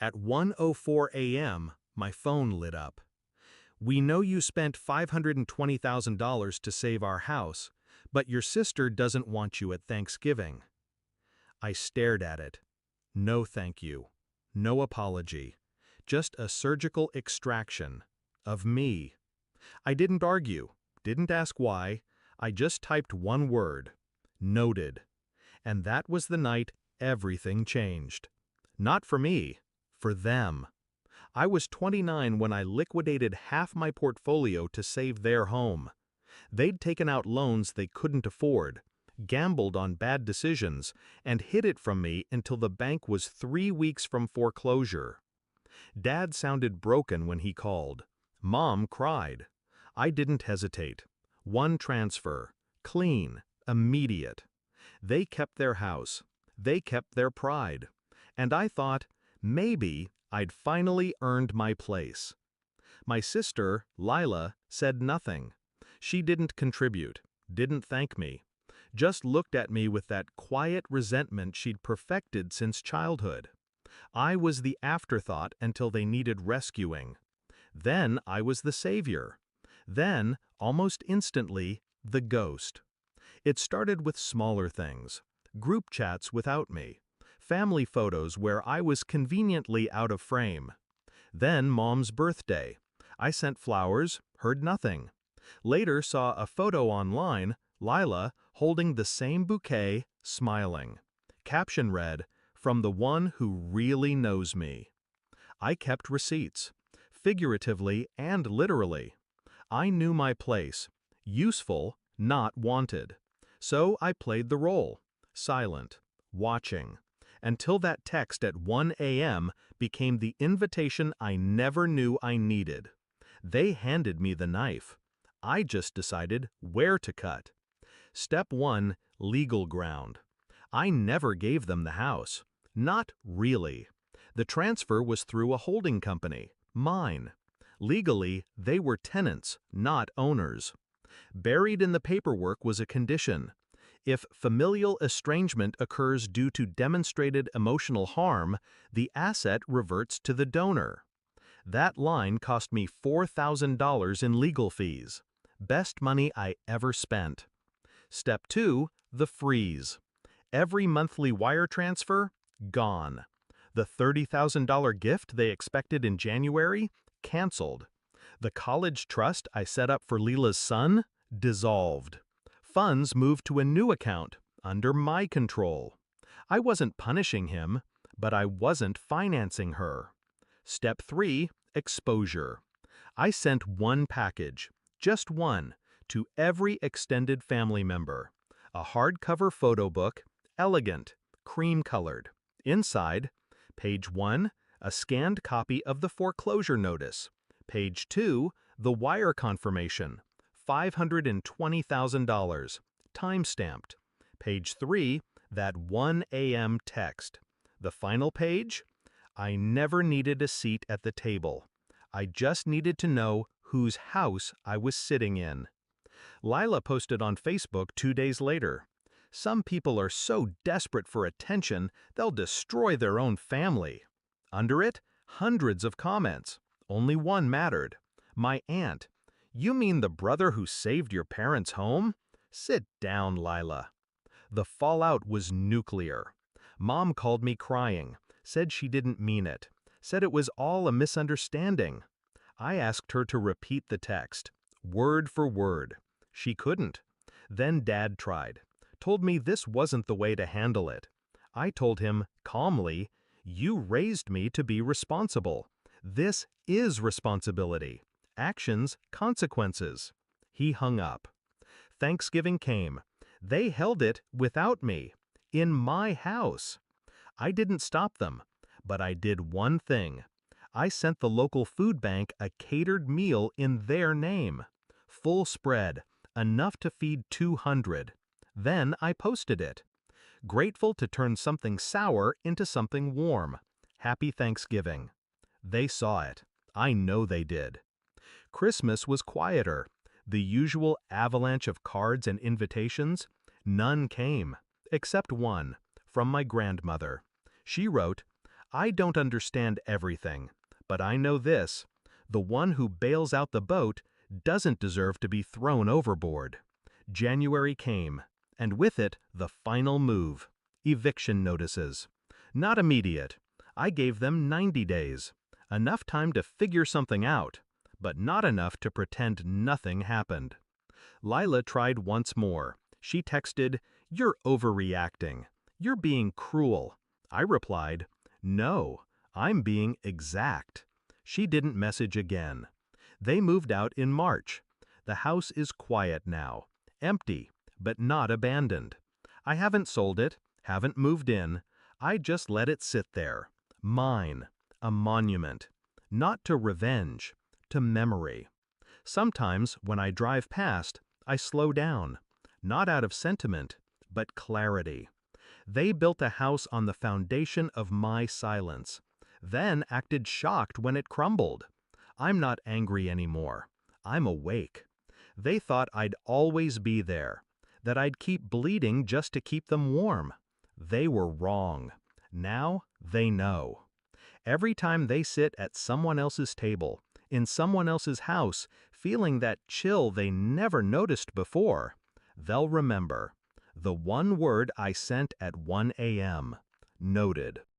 At 1:04 a.m., my phone lit up. "We know you spent $520,000 to save our house, but your sister doesn't want you at Thanksgiving." I stared at it. No thank you. No apology. Just a surgical extraction. Of me. I didn't argue. Didn't ask why. I just typed one word. Noted. And that was the night everything changed. Not for me. For them. I was 29 when I liquidated half my portfolio to save their home. They'd taken out loans they couldn't afford, gambled on bad decisions, and hid it from me until the bank was 3 weeks from foreclosure. Dad sounded broken when he called. Mom cried. I didn't hesitate. One transfer. Clean. Immediate. They kept their house. They kept their pride. And I thought, maybe I'd finally earned my place. My sister, Lila, said nothing. She didn't contribute, didn't thank me, just looked at me with that quiet resentment she'd perfected since childhood. I was the afterthought until they needed rescuing. Then I was the savior. Then, almost instantly, the ghost. It started with smaller things. Group chats without me. Family photos where I was conveniently out of frame. Then Mom's birthday. I sent flowers, heard nothing. Later saw a photo online, Lila, holding the same bouquet, smiling. Caption read, "From the one who really knows me." I kept receipts. Figuratively and literally. I knew my place. Useful, not wanted. So I played the role. Silent. Watching. Until that text at 1 a.m. became the invitation I never knew I needed. They handed me the knife. I just decided where to cut. Step 1, legal ground. I never gave them the house. Not really. The transfer was through a holding company, mine. Legally, they were tenants, not owners. Buried in the paperwork was a condition. If familial estrangement occurs due to demonstrated emotional harm, the asset reverts to the donor. That line cost me $4,000 in legal fees. Best money I ever spent. Step 2, the freeze. Every monthly wire transfer, gone. The $30,000 gift they expected in January, canceled. The college trust I set up for Leela's son, dissolved. Funds moved to a new account, under my control. I wasn't punishing him, but I wasn't financing her. Step 3, exposure. I sent one package, just one, to every extended family member. A hardcover photo book, elegant, cream-colored. Inside, page 1, a scanned copy of the foreclosure notice. Page 2, the wire confirmation. $520,000, time-stamped. Page 3, that 1 a.m. text. The final page? I never needed a seat at the table. I just needed to know whose house I was sitting in. Lila posted on Facebook 2 days later. Some people are so desperate for attention, they'll destroy their own family. Under it, hundreds of comments. Only one mattered. My aunt. You mean the brother who saved your parents' home? Sit down, Lila. The fallout was nuclear. Mom called me crying, said she didn't mean it, said it was all a misunderstanding. I asked her to repeat the text, word for word. She couldn't. Then Dad tried, told me this wasn't the way to handle it. I told him, calmly, you raised me to be responsible. This is responsibility. Actions, consequences. He hung up. Thanksgiving came. They held it without me. In my house. I didn't stop them, but I did one thing. I sent the local food bank a catered meal in their name. Full spread, enough to feed 200. Then I posted it. Grateful to turn something sour into something warm. Happy Thanksgiving. They saw it. I know they did. Christmas was quieter. The usual avalanche of cards and invitations, none came, except one, from my grandmother. She wrote, I don't understand everything, but I know this: the one who bails out the boat doesn't deserve to be thrown overboard. January came, and with it the final move: eviction notices. Not immediate. I gave them 90 days. Enough time to figure something out, but not enough to pretend nothing happened. Lila tried once more. She texted, "You're overreacting. You're being cruel." I replied, "No, I'm being exact." She didn't message again. They moved out in March. The house is quiet now, empty, but not abandoned. I haven't sold it, haven't moved in. I just let it sit there. Mine, a monument. Not to revenge, to memory. Sometimes, when I drive past, I slow down. Not out of sentiment, but clarity. They built a house on the foundation of my silence, then acted shocked when it crumbled. I'm not angry anymore. I'm awake. They thought I'd always be there, that I'd keep bleeding just to keep them warm. They were wrong. Now they know. Every time they sit at someone else's table, in someone else's house, feeling that chill they never noticed before, they'll remember the one word I sent at 1 a.m. Noted.